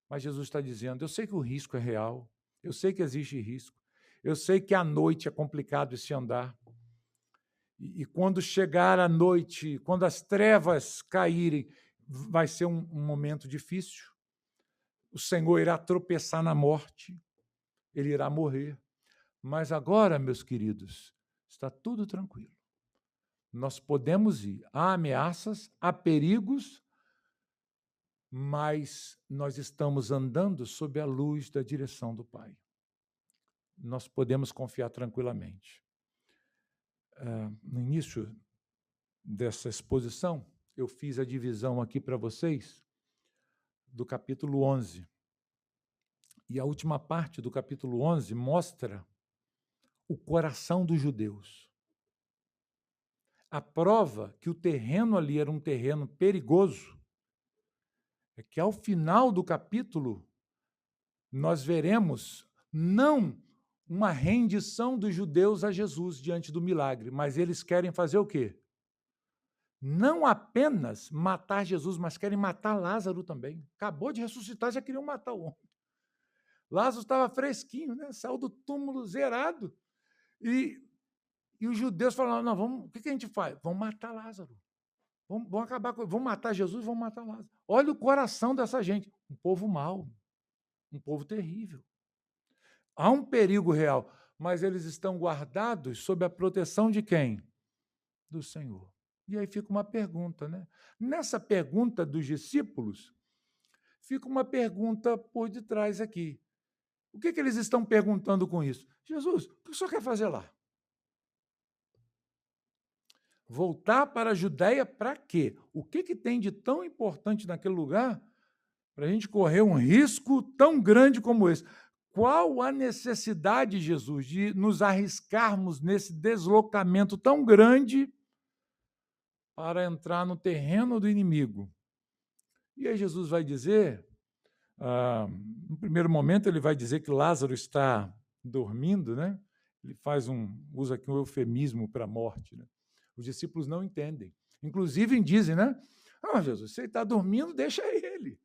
Mas Jesus está dizendo, eu sei que o risco é real, eu sei que existe risco, eu sei que à noite é complicado esse andar. E quando chegar a noite, quando as trevas caírem, vai ser um momento difícil. O Senhor irá tropeçar na morte, ele irá morrer. Mas agora, meus queridos, está tudo tranquilo. Nós podemos ir. Há ameaças, há perigos, mas nós estamos andando sob a luz da direção do Pai. Nós podemos confiar tranquilamente. No início dessa exposição, eu fiz a divisão aqui para vocês do capítulo 11. E a última parte do capítulo 11 mostra o coração dos judeus. A prova que o terreno ali era um terreno perigoso é que, ao final do capítulo, nós veremos não uma rendição dos judeus a Jesus diante do milagre, mas eles querem fazer o quê? Não apenas matar Jesus, mas querem matar Lázaro também. Acabou de ressuscitar, já queriam matar o homem. Lázaro estava fresquinho, né? Saiu do túmulo zerado. E os judeus falaram, não, o que a gente faz? Vamos matar Lázaro. Vamos acabar com... Vamos matar Jesus, vamos matar Lázaro. Olha o coração dessa gente. Um povo mau, um povo terrível. Há um perigo real, mas eles estão guardados sob a proteção de quem? Do Senhor. E aí fica uma pergunta, né? Nessa pergunta dos discípulos, fica uma pergunta por detrás aqui. O que eles estão perguntando com isso? Jesus, o que o senhor quer fazer lá? Voltar para a Judéia para quê? O que tem de tão importante naquele lugar para a gente correr um risco tão grande como esse? Qual a necessidade, Jesus, de nos arriscarmos nesse deslocamento tão grande para entrar no terreno do inimigo? E aí Jesus vai dizer, no primeiro momento ele vai dizer que Lázaro está dormindo, né? Ele usa aqui um eufemismo para a morte, né? Os discípulos não entendem. Inclusive dizem, né? Jesus, se ele está dormindo, deixa ele.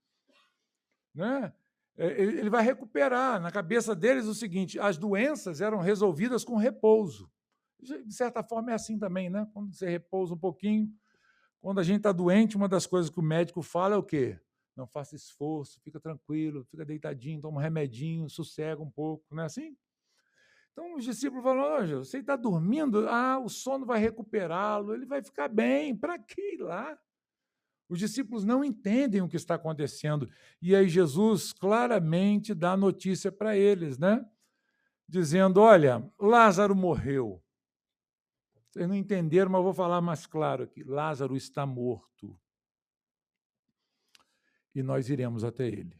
Né? Ele vai recuperar. Na cabeça deles o seguinte, as doenças eram resolvidas com repouso. De certa forma é assim também, né? Quando você repousa um pouquinho, quando a gente está doente, uma das coisas que o médico fala é o quê? Não faça esforço, fica tranquilo, fica deitadinho, toma um remedinho, sossega um pouco, não é assim? Então, os discípulos falam, Jesus, você está dormindo? O sono vai recuperá-lo, ele vai ficar bem, para que ir lá? Os discípulos não entendem o que está acontecendo. E aí Jesus claramente dá a notícia para eles, né? Dizendo, olha, Lázaro morreu. Vocês não entenderam, mas eu vou falar mais claro aqui. Lázaro está morto. E nós iremos até ele.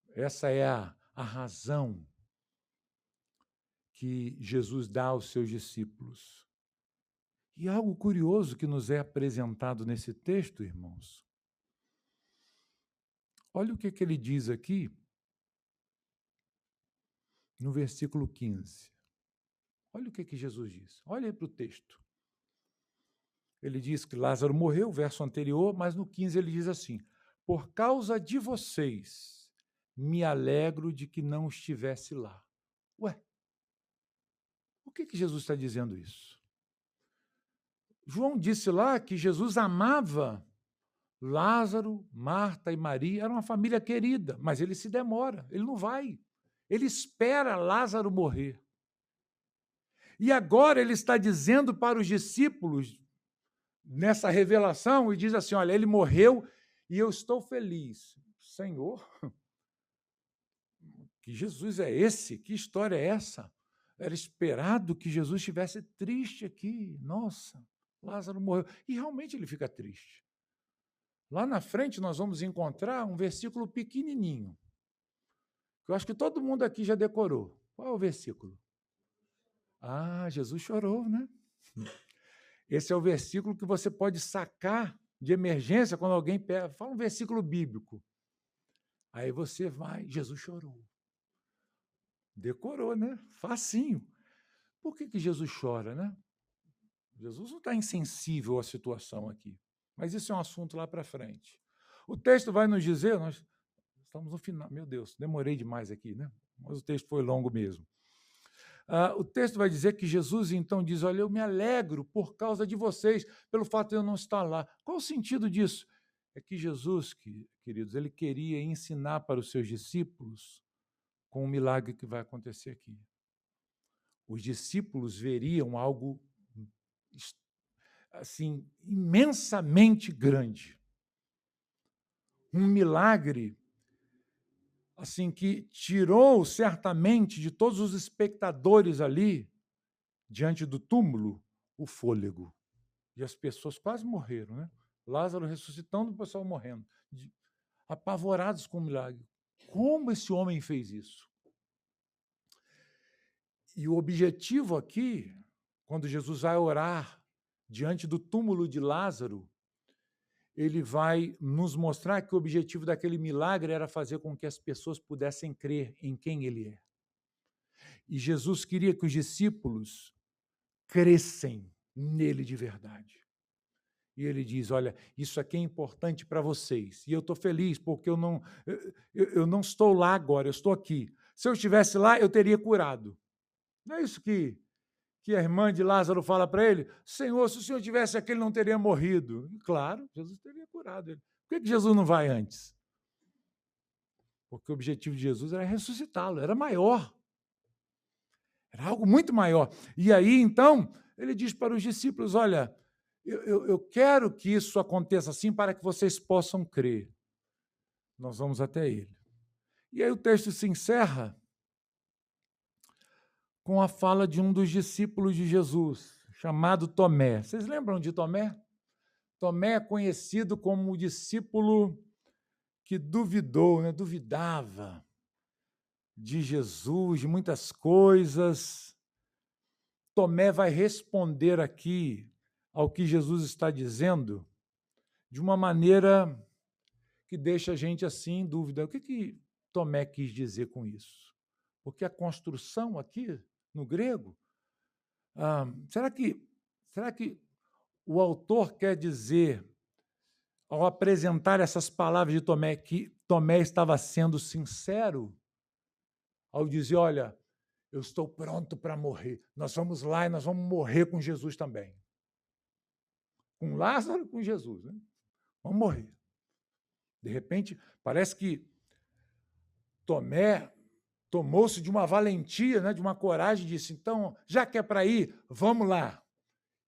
Essa é a razão que Jesus dá aos seus discípulos. E algo curioso que nos é apresentado nesse texto, irmãos. Olha o que ele diz aqui, no versículo 15. Olha o que Jesus diz. Olha aí para o texto. Ele diz que Lázaro morreu, verso anterior, mas no 15 ele diz assim, por causa de vocês, me alegro de que não estivesse lá. Ué, por que Jesus está dizendo isso? João disse lá que Jesus amava Lázaro, Marta e Maria, era uma família querida, mas ele se demora, ele não vai. Ele espera Lázaro morrer. E agora ele está dizendo para os discípulos, nessa revelação, e diz assim, olha, ele morreu e eu estou feliz. Senhor, que Jesus é esse? Que história é essa? Era esperado que Jesus estivesse triste aqui. Nossa, Lázaro morreu. E realmente ele fica triste. Lá na frente nós vamos encontrar um versículo pequenininho, que eu acho que todo mundo aqui já decorou. Qual é o versículo? Ah, Jesus chorou, né? Esse é o versículo que você pode sacar de emergência quando alguém pega. Fala um versículo bíblico. Aí você vai, Jesus chorou. Decorou, né? Facinho. Por que Jesus chora, né? Jesus não está insensível à situação aqui. Mas isso é um assunto lá para frente. O texto vai nos dizer, nós estamos no final, meu Deus, demorei demais aqui, né? Mas o texto foi longo mesmo. O texto vai dizer que Jesus então diz: olha, eu me alegro por causa de vocês, pelo fato de eu não estar lá. Qual o sentido disso? É que Jesus, queridos, ele queria ensinar para os seus discípulos com o milagre que vai acontecer aqui. Os discípulos veriam algo assim imensamente grande. Um milagre assim que tirou certamente de todos os espectadores ali diante do túmulo o fôlego. E as pessoas quase morreram, né? Lázaro ressuscitando, o pessoal morrendo, apavorados com o milagre. Como esse homem fez isso? E o objetivo aqui, quando Jesus vai orar diante do túmulo de Lázaro, ele vai nos mostrar que o objetivo daquele milagre era fazer com que as pessoas pudessem crer em quem ele é. E Jesus queria que os discípulos crescem nele de verdade. E ele diz: olha, isso aqui é importante para vocês. E eu estou feliz porque eu não estou lá agora, eu estou aqui. Se eu estivesse lá, eu teria curado. Não é isso que a irmã de Lázaro fala para ele? Senhor, se o senhor tivesse aqui, ele não teria morrido. E, claro, Jesus teria curado ele. Por que Jesus não vai antes? Porque o objetivo de Jesus era ressuscitá-lo, era maior. Era algo muito maior. E aí, então, ele diz para os discípulos: olha, eu quero que isso aconteça assim para que vocês possam crer. Nós vamos até ele. E aí o texto se encerra com a fala de um dos discípulos de Jesus, chamado Tomé. Vocês lembram de Tomé? Tomé é conhecido como o discípulo que duvidou, né? Duvidava de Jesus, de muitas coisas. Tomé vai responder aqui ao que Jesus está dizendo de uma maneira que deixa a gente assim em dúvida. O que Tomé quis dizer com isso? Porque a construção aqui, no grego, será que o autor quer dizer, ao apresentar essas palavras de Tomé, que Tomé estava sendo sincero ao dizer: olha, eu estou pronto para morrer, nós vamos lá e nós vamos morrer com Jesus também. Com Lázaro e com Jesus, né? Vamos morrer. De repente, parece que Tomé tomou-se de uma valentia, né, de uma coragem, e disse: então, já que é para ir, vamos lá.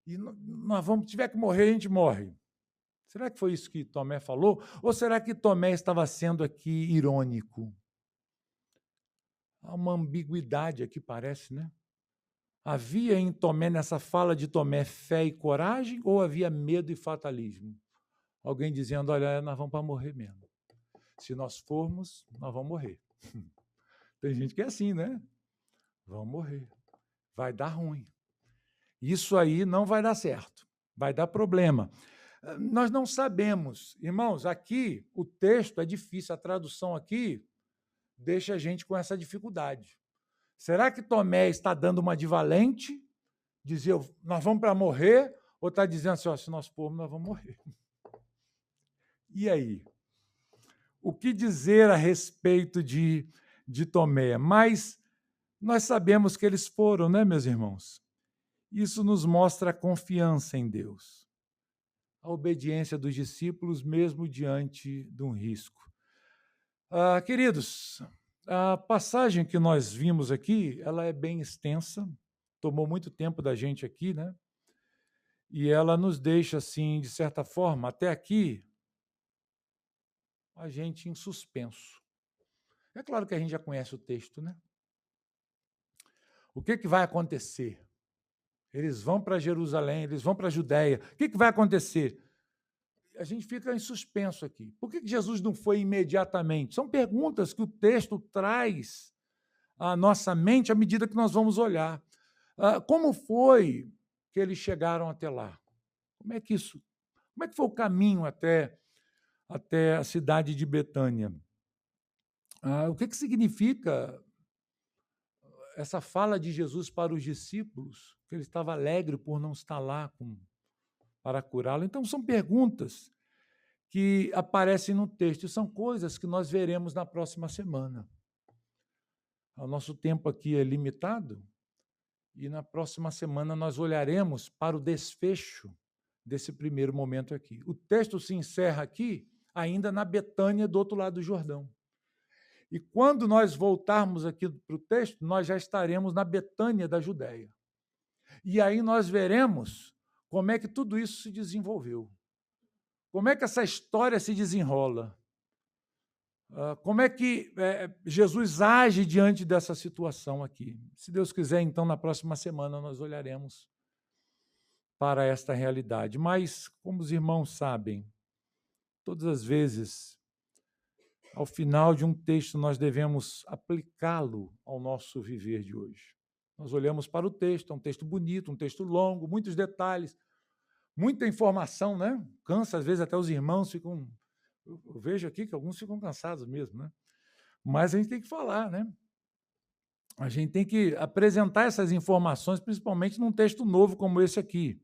E nós vamos, tiver que morrer, a gente morre. Será que foi isso que Tomé falou? Ou será que Tomé estava sendo aqui irônico? Há uma ambiguidade aqui, parece, né? Havia em Tomé, nessa fala de Tomé, fé e coragem, ou havia medo e fatalismo? Alguém dizendo: olha, nós vamos para morrer mesmo. Se nós formos, nós vamos morrer. Tem gente que é assim, né? Vamos morrer. Vai dar ruim. Isso aí não vai dar certo. Vai dar problema. Nós não sabemos. Irmãos, aqui o texto é difícil, a tradução aqui deixa a gente com essa dificuldade. Será que Tomé está dando uma de valente, dizer nós vamos para morrer, ou está dizendo assim, ó, se nós formos, nós vamos morrer? E aí? O que dizer a respeito de Tomé? Mas nós sabemos que eles foram, né, meus irmãos? Isso nos mostra a confiança em Deus, a obediência dos discípulos, mesmo diante de um risco. Queridos, a passagem que nós vimos aqui, ela é bem extensa, tomou muito tempo da gente aqui, né? E ela nos deixa, assim, de certa forma, até aqui, a gente em suspenso. É claro que a gente já conhece o texto, né? O que vai acontecer? Eles vão para Jerusalém, eles vão para a Judéia. O que vai acontecer? A gente fica em suspenso aqui. Por que Jesus não foi imediatamente? São perguntas que o texto traz à nossa mente à medida que nós vamos olhar. Como foi que eles chegaram até lá? Como é que foi o caminho até a cidade de Betânia? O que significa essa fala de Jesus para os discípulos, que ele estava alegre por não estar lá para curá-lo? Então, são perguntas que aparecem no texto, e são coisas que nós veremos na próxima semana. O nosso tempo aqui é limitado, e na próxima semana nós olharemos para o desfecho desse primeiro momento aqui. O texto se encerra aqui, ainda na Betânia, do outro lado do Jordão. E quando nós voltarmos aqui para o texto, nós já estaremos na Betânia da Judéia. E aí nós veremos como é que tudo isso se desenvolveu. Como é que essa história se desenrola? Como é que Jesus age diante dessa situação aqui? Se Deus quiser, então, na próxima semana nós olharemos para esta realidade. Mas, como os irmãos sabem, todas as vezes, ao final de um texto, nós devemos aplicá-lo ao nosso viver de hoje. Nós olhamos para o texto, é um texto bonito, um texto longo, muitos detalhes, muita informação, né? Cansa, às vezes, até os irmãos ficam... Eu vejo aqui que alguns ficam cansados mesmo, né? Mas a gente tem que falar, né? A gente tem que apresentar essas informações, principalmente num texto novo como esse aqui.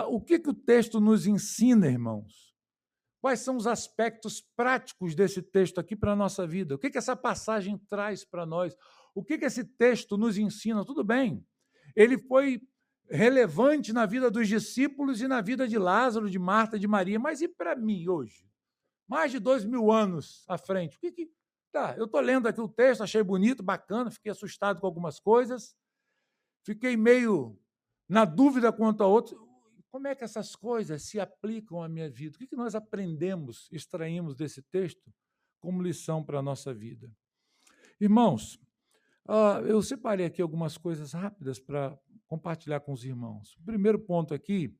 O que o texto nos ensina, irmãos? Quais são os aspectos práticos desse texto aqui para a nossa vida? O que essa passagem traz para nós? O que esse texto nos ensina? Tudo bem, ele foi relevante na vida dos discípulos e na vida de Lázaro, de Marta, de Maria, mas e para mim hoje? Mais de 2000 anos à frente. Tá, eu estou lendo aqui o texto, achei bonito, bacana, fiquei assustado com algumas coisas, fiquei meio na dúvida quanto a outros. Como é que essas coisas se aplicam à minha vida? O que nós aprendemos, extraímos desse texto como lição para a nossa vida? Irmãos, eu separei aqui algumas coisas rápidas para compartilhar com os irmãos. O primeiro ponto aqui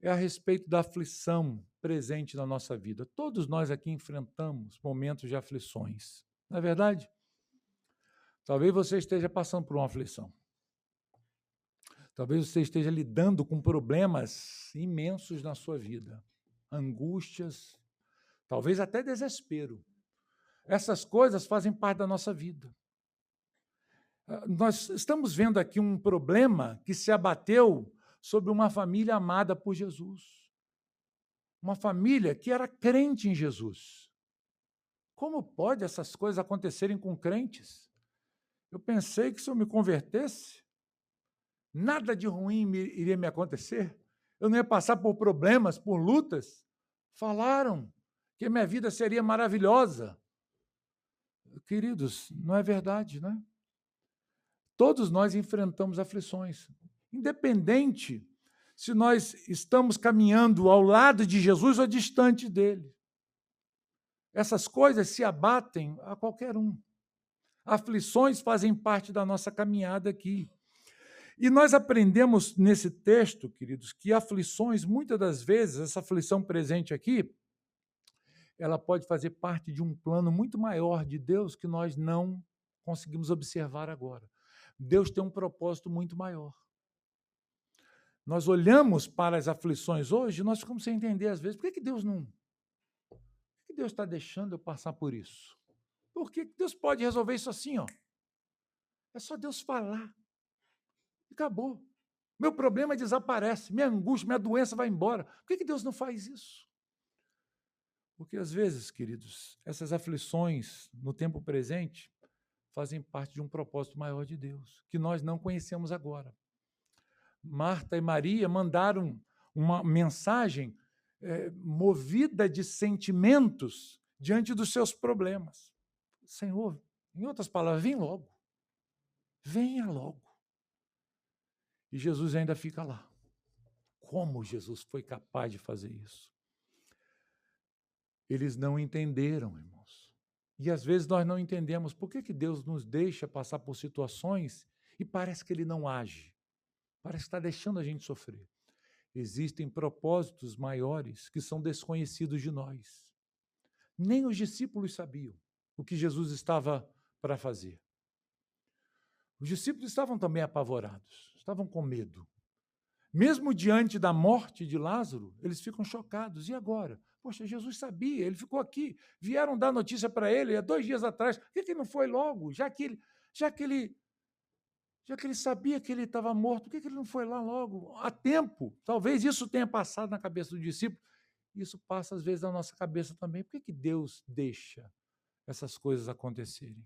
é a respeito da aflição presente na nossa vida. Todos nós aqui enfrentamos momentos de aflições, não é verdade? Talvez você esteja passando por uma aflição. Talvez você esteja lidando com problemas imensos na sua vida, angústias, talvez até desespero. Essas coisas fazem parte da nossa vida. Nós estamos vendo aqui um problema que se abateu sobre uma família amada por Jesus. Uma família que era crente em Jesus. Como pode essas coisas acontecerem com crentes? Eu pensei que se eu me convertesse, nada de ruim iria me acontecer. Eu não ia passar por problemas, por lutas. Falaram que minha vida seria maravilhosa. Queridos, não é verdade, né? Todos nós enfrentamos aflições, independente se nós estamos caminhando ao lado de Jesus ou distante dele. Essas coisas se abatem a qualquer um. Aflições fazem parte da nossa caminhada aqui. E nós aprendemos nesse texto, queridos, que aflições, muitas das vezes, essa aflição presente aqui, ela pode fazer parte de um plano muito maior de Deus que nós não conseguimos observar agora. Deus tem um propósito muito maior. Nós olhamos para as aflições hoje e nós ficamos sem entender, às vezes, por que Deus não... Por que Deus está deixando eu passar por isso? Por que Deus pode resolver isso assim, ó? É só Deus falar. Acabou. Meu problema desaparece, minha angústia, minha doença vai embora. Por que Deus não faz isso? Porque, às vezes, queridos, essas aflições no tempo presente fazem parte de um propósito maior de Deus, que nós não conhecemos agora. Marta e Maria mandaram uma mensagem movida de sentimentos diante dos seus problemas. Senhor, em outras palavras, vem logo. Venha logo. E Jesus ainda fica lá. Como Jesus foi capaz de fazer isso? Eles não entenderam, irmãos. E às vezes nós não entendemos por que Deus nos deixa passar por situações e parece que ele não age, parece que está deixando a gente sofrer. Existem propósitos maiores que são desconhecidos de nós. Nem os discípulos sabiam o que Jesus estava para fazer. Os discípulos estavam também apavorados, estavam com medo. Mesmo diante da morte de Lázaro, eles ficam chocados. E agora? Poxa, Jesus sabia, ele ficou aqui. Vieram dar notícia para ele há 2 dias atrás. Por que ele não foi logo? Já que ele sabia que ele estava morto, por que ele não foi lá logo? Há tempo. Talvez isso tenha passado na cabeça do discípulo. Isso passa, às vezes, na nossa cabeça também. Por que Deus deixa essas coisas acontecerem?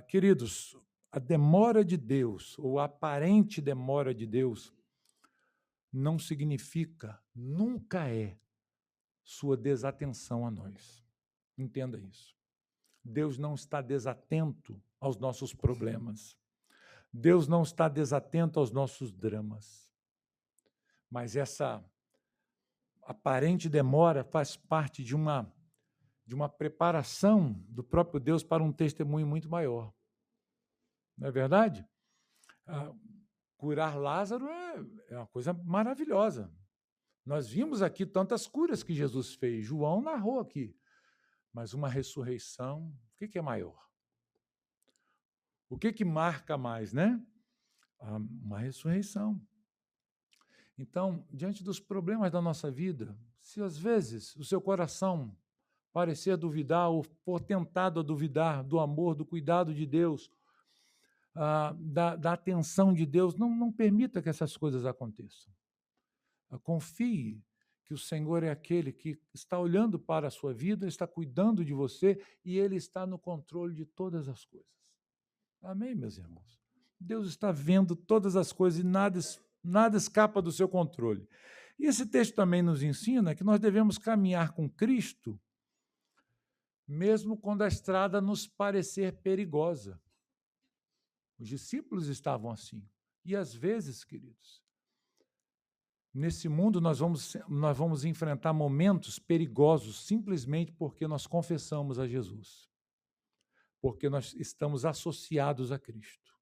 Queridos, a demora de Deus, ou a aparente demora de Deus, não significa, nunca é, sua desatenção a nós. Entenda isso. Deus não está desatento aos nossos problemas. Deus não está desatento aos nossos dramas. Mas essa aparente demora faz parte de uma preparação do próprio Deus para um testemunho muito maior. Não é verdade? Curar Lázaro é uma coisa maravilhosa. Nós vimos aqui tantas curas que Jesus fez. João narrou aqui. Mas uma ressurreição, o que é maior? O que marca mais, né? Uma ressurreição. Então, diante dos problemas da nossa vida, se às vezes o seu coração parecer duvidar ou for tentado a duvidar do amor, do cuidado de Deus, da atenção de Deus, não permita que essas coisas aconteçam. Confie que o Senhor é aquele que está olhando para a sua vida, está cuidando de você e Ele está no controle de todas as coisas. Amém, meus irmãos? Deus está vendo todas as coisas e nada escapa do seu controle. E esse texto também nos ensina que nós devemos caminhar com Cristo, mesmo quando a estrada nos parecer perigosa. Os discípulos estavam assim. E às vezes, queridos, nesse mundo nós vamos enfrentar momentos perigosos simplesmente porque nós confessamos a Jesus, porque nós estamos associados a Cristo.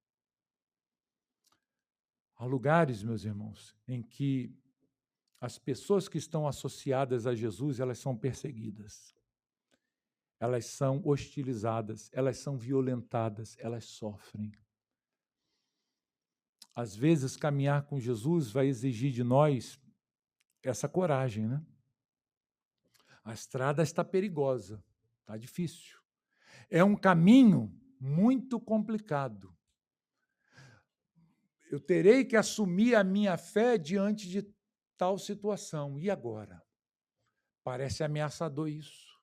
Há lugares, meus irmãos, em que as pessoas que estão associadas a Jesus, elas são perseguidas, elas são hostilizadas, elas são violentadas, elas sofrem. Às vezes, caminhar com Jesus vai exigir de nós essa coragem, né? A estrada está perigosa, está difícil. É um caminho muito complicado. Eu terei que assumir a minha fé diante de tal situação. E agora? Parece ameaçador isso.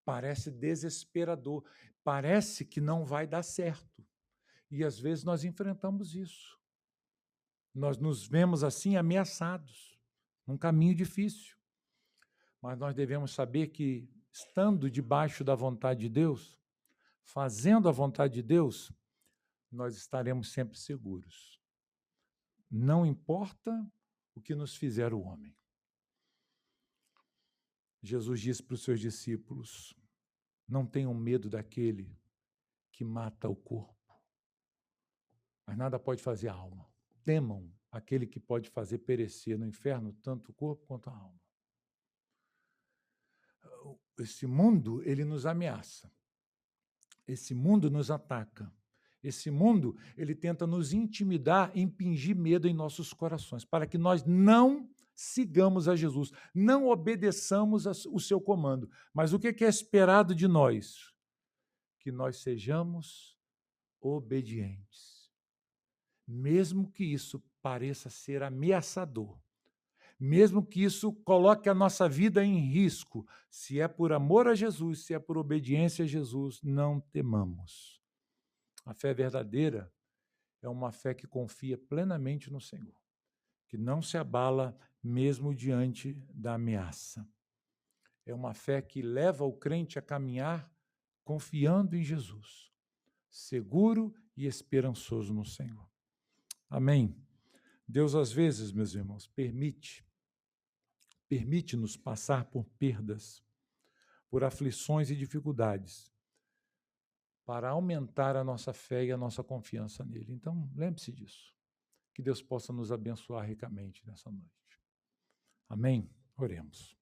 Parece desesperador. Parece que não vai dar certo. E às vezes nós enfrentamos isso. Nós nos vemos assim ameaçados, num caminho difícil. Mas nós devemos saber que, estando debaixo da vontade de Deus, fazendo a vontade de Deus, nós estaremos sempre seguros. Não importa o que nos fizer o homem. Jesus disse para os seus discípulos: não tenham medo daquele que mata o corpo, mas nada pode fazer a alma. Temam aquele que pode fazer perecer no inferno tanto o corpo quanto a alma. Esse mundo, ele nos ameaça. Esse mundo nos ataca. Esse mundo, ele tenta nos intimidar, impingir medo em nossos corações, para que nós não sigamos a Jesus, não obedeçamos o seu comando. Mas o que é esperado de nós? Que nós sejamos obedientes. Mesmo que isso pareça ser ameaçador, mesmo que isso coloque a nossa vida em risco, se é por amor a Jesus, se é por obediência a Jesus, não temamos. A fé verdadeira é uma fé que confia plenamente no Senhor, que não se abala mesmo diante da ameaça. É uma fé que leva o crente a caminhar confiando em Jesus, seguro e esperançoso no Senhor. Amém? Deus, às vezes, meus irmãos, permite-nos passar por perdas, por aflições e dificuldades, para aumentar a nossa fé e a nossa confiança nele. Então, lembre-se disso. Que Deus possa nos abençoar ricamente nessa noite. Amém? Oremos.